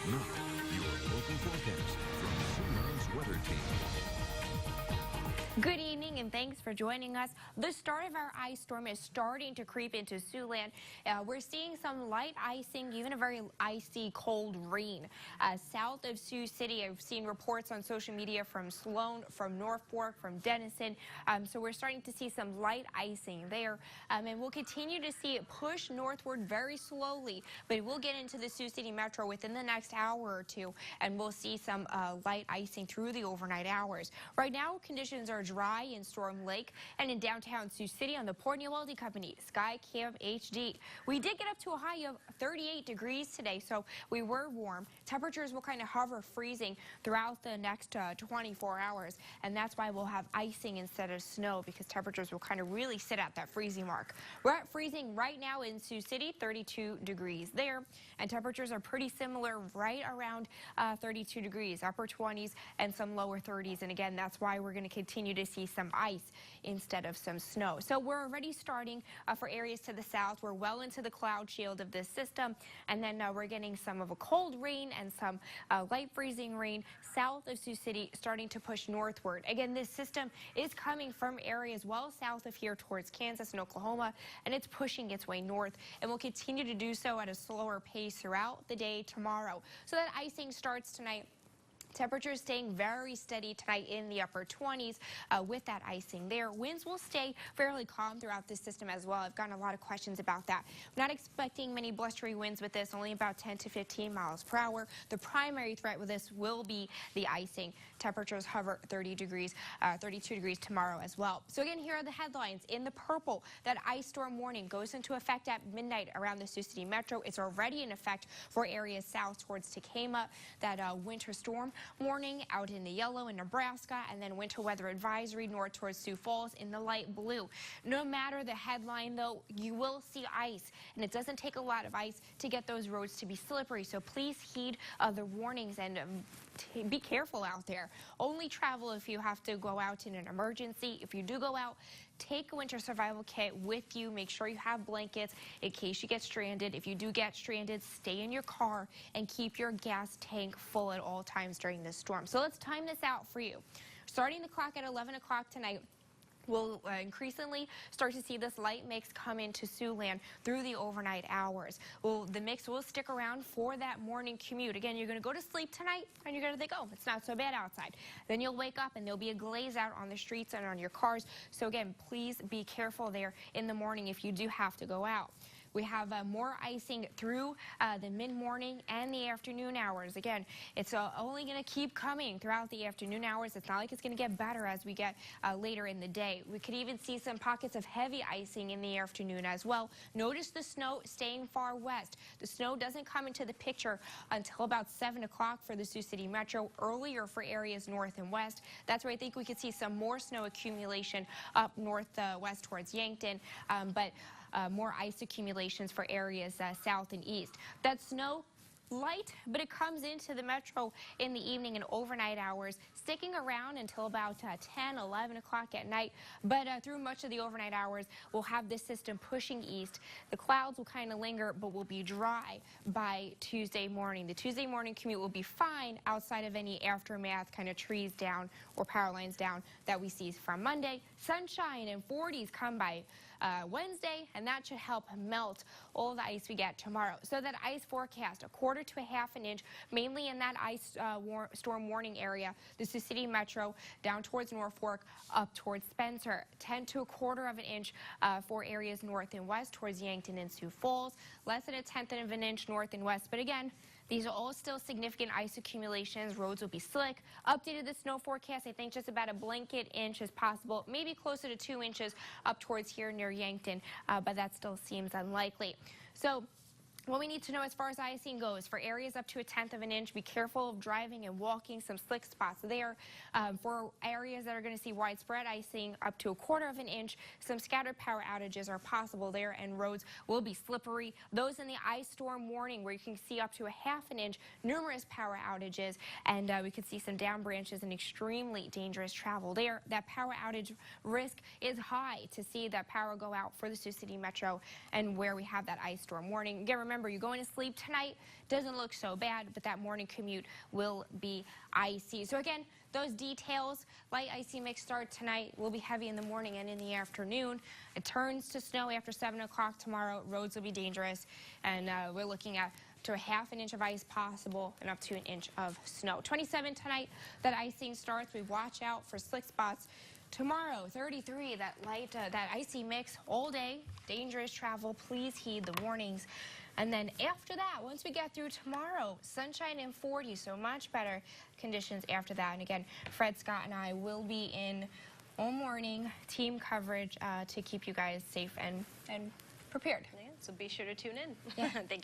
Now, your local forecast from Siouxland's weather team. Good evening and thanks for joining us. The start of our ice storm is starting to creep into Siouxland. We're seeing some light icing, even a very icy cold rain. South of Sioux City, I've seen reports on social media from Sloan, from Norfolk, from Denison. So we're starting to see some light icing there. And we'll continue to see it push northward very slowly, but it will get into the Sioux City metro within the next hour or two, and we'll see some light icing through the overnight hours. Right now, conditions are dry in Storm Lake and in downtown Sioux City on the Port Newelty Company Sky Cam HD. We did get up to a high of 38 degrees today, so we were warm. Temperatures will kind of hover freezing throughout the next 24 hours, and that's why we'll have icing instead of snow, because temperatures will kind of really sit at that freezing mark. We're at freezing right now in Sioux City, 32 degrees there, and temperatures are pretty similar right around 32 degrees, upper 20s and some lower 30s, and again, that's why we're going to continue to see some ice instead of some snow. So we're already starting for areas to the south. We're well into the cloud shield of this system, and then we're getting some of a cold rain and some light freezing rain south of Sioux City, starting to push northward. Again, this system is coming from areas well south of here towards Kansas and Oklahoma, and it's pushing its way north, and will continue to do so at a slower pace throughout the day tomorrow. So that icing starts tonight. Temperatures staying very steady tonight in the upper 20s with that icing there. Winds will stay fairly calm throughout this system as well. I've gotten a lot of questions about that. I'm not expecting many blustery winds with this, only about 10 to 15 miles per hour. The primary threat with this will be the icing. Temperatures hover 30 degrees, 32 degrees tomorrow as well. So again, here are the headlines. In the purple, that ice storm warning goes into effect at midnight around the Sioux City metro. It's already in effect for areas south towards Tacoma. That winter storm warning out in the yellow in Nebraska, and then winter weather advisory north towards Sioux Falls in the light blue. No matter the headline, though, you will see ice, and it doesn't take a lot of ice to get those roads to be slippery, so please heed the warnings and be careful out there. Only travel if you have to go out in an emergency. If you do go out, take a winter survival kit with you. Make sure you have blankets in case you get stranded. If you do get stranded, stay in your car and keep your gas tank full at all times during this storm. So let's time this out for you. Starting the clock at 11 o'clock tonight, we'll increasingly start to see this light mix come into Siouxland through the overnight hours. Well, the mix will stick around for that morning commute. Again, you're going to go to sleep tonight and you're going to think, oh, it's not so bad outside. Then you'll wake up and there'll be a glaze out on the streets and on your cars. So again, please be careful there in the morning if you do have to go out. We have more icing through the mid-morning and the afternoon hours. Again, it's only going to keep coming throughout the afternoon hours. It's not like it's going to get better as we get later in the day. We could even see some pockets of heavy icing in the afternoon as well. Notice the snow staying far west. The snow doesn't come into the picture until about 7 o'clock for the Sioux City metro, earlier for areas north and west. That's where I think we could see some more snow accumulation up northwest towards Yankton, but more ice accumulations for areas south and east. That snow, light, but it comes into the metro in the evening and overnight hours, sticking around until about 10, 11 o'clock at night. But through much of the overnight hours, we'll have this system pushing east. The clouds will kind of linger, but will be dry by Tuesday morning. The Tuesday morning commute will be fine outside of any aftermath, kind of trees down or power lines down that we see from Monday. Sunshine and 40s come by Wednesday, and that should help melt all the ice we get tomorrow. So that ice forecast, 1/4 to 1/2 an inch, mainly in that ice storm warning area, the Sioux City metro, down towards Norfolk, up towards Spencer. 10 to 1/4 of an inch for areas north and west towards Yankton and Sioux Falls. Less than 1/10 of an inch north and west, but again, these are all still significant ice accumulations. Roads will be slick. Updated the snow forecast, I think just about a blanket inch is possible, maybe closer to 2 inches up towards here near Yankton, but that still seems unlikely. So what we need to know as far as icing goes, for areas up to 1/10 of an inch, be careful of driving and walking, some slick spots there. For areas that are going to see widespread icing, up to 1/4 of an inch, some scattered power outages are possible there, and roads will be slippery. Those in the ice storm warning, where you can see up to 1/2 an inch, numerous power outages, and we could see some down branches and extremely dangerous travel there. That power outage risk is high to see that power go out for the Sioux City metro and where we have that ice storm warning. Again, remember, remember, you're going to sleep tonight, doesn't look so bad, but that morning commute will be icy. So again, those details, light icy mix start tonight, will be heavy in the morning and in the afternoon. It turns to snow after 7 o'clock tomorrow. Roads will be dangerous, and we're looking at to a half an inch of ice possible and up to an inch of snow. 27 tonight, that icing starts. We watch out for slick spots. Tomorrow, 33, that icy mix all day, dangerous travel. Please heed the warnings. And then after that, once we get through tomorrow, sunshine and 40, so much better conditions after that. And again, Fred, Scott, and I will be in all morning team coverage to keep you guys safe and prepared. Yeah, so be sure to tune in. Yeah. Thank you.